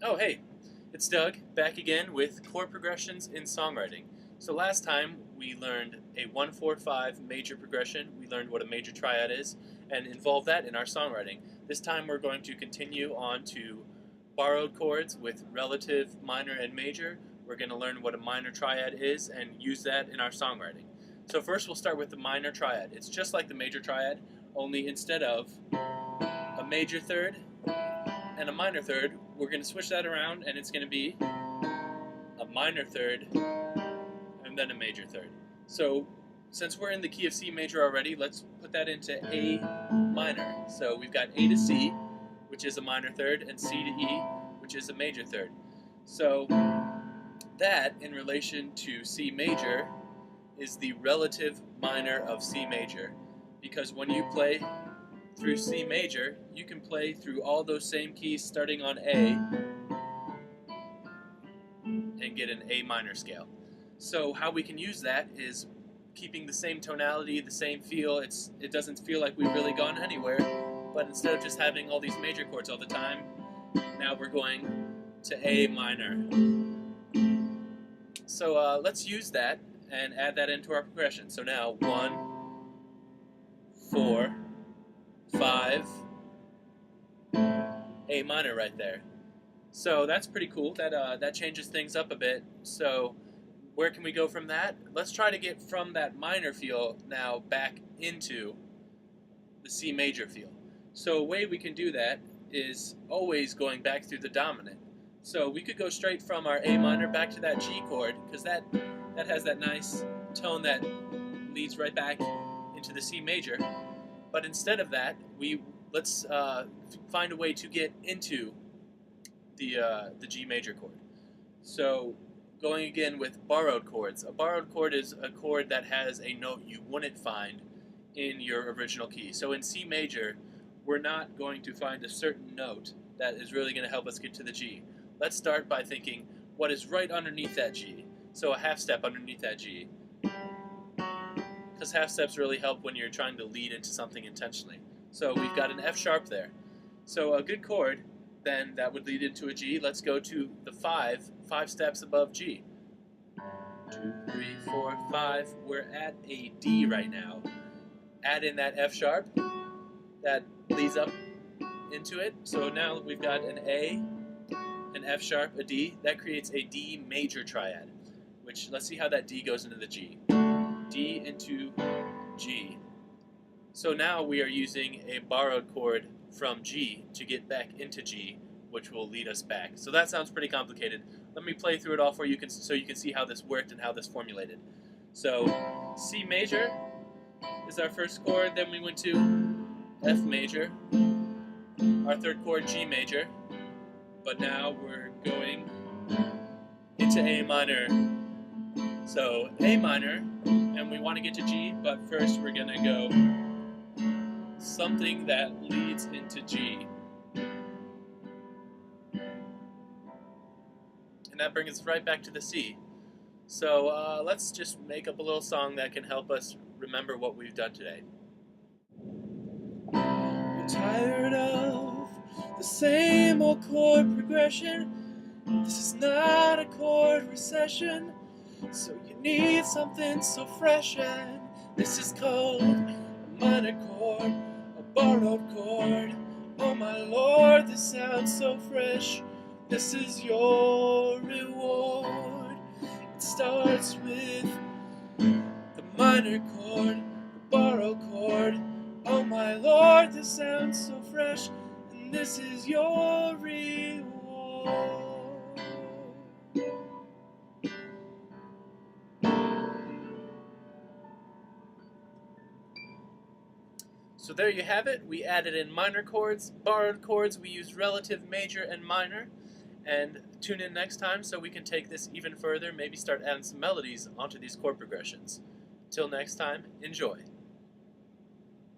Oh, hey, it's Doug, back again with chord progressions in songwriting. So last time we learned a 1-4-5 major progression, we learned what a major triad is, and involved that in our songwriting. This time we're going to continue on to borrowed chords with relative minor and major. We're going to learn what a minor triad is and use that in our songwriting. So first we'll start with the minor triad. It's just like the major triad, only instead of a major third and a minor third, we're going to switch that around and it's going to be a minor third and then a major third. So since we're in the key of C major already, let's put that into A minor. So we've got A to C, which is a minor third, and C to E, which is a major third. So that, in relation to C major, is the relative minor of C major, because when you play through C major, you can play through all those same keys starting on A and get an A minor scale. So how we can use that is keeping the same tonality, the same feel. It doesn't feel like we've really gone anywhere, but instead of just having all these major chords all the time, now we're going to A minor. So let's use that and add that into our progression. So now 1, 4, 5, A minor right there. So that's pretty cool. That changes things up a bit. So where can we go from that? Let's try to get from that minor feel now back into the C major feel. So a way we can do that is always going back through the dominant. So we could go straight from our A minor back to that G chord, because that has that nice tone that leads right back into the C major. But instead of that, let's find a way to get into the G major chord. So going again with borrowed chords. A borrowed chord is a chord that has a note you wouldn't find in your original key. So in C major, we're not going to find a certain note that is really going to help us get to the G. Let's start by thinking what is right underneath that G. So a half step underneath that G. Because half steps really help when you're trying to lead into something intentionally. So we've got an F sharp there. So a good chord then that would lead into a G. Let's go to the 5 steps above G. 2, 3, 4, 5. We're at a D right now. Add in that F sharp that leads up into it. So now we've got an A, an F sharp, a D. That creates a D major triad, which let's see how that D goes into the G. D into G. So now we are using a borrowed chord from G to get back into G, which will lead us back. So that sounds pretty complicated. Let me play through it all for you so you can see how this worked and how this formulated. So C major is our first chord, then we went to F major, our third chord G major, but now we're going into A minor. So A minor, and we want to get to G, but first we're going to go something that leads into G. And that brings us right back to the C. So let's just make up a little song that can help us remember what we've done today. You're tired of the same old chord progression. This is not a chord recession. So you need something so fresh, and this is called a minor chord, a borrowed chord. Oh my Lord, this sounds so fresh. This is your reward. It starts with the minor chord, the borrowed chord. Oh my Lord, this sounds so fresh, and this is your reward. So there you have it. We added in minor chords, borrowed chords. We used relative major and minor. And tune in next time so we can take this even further, maybe start adding some melodies onto these chord progressions. Till next time, enjoy.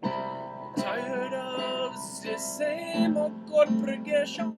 Tired of the same old chord progression.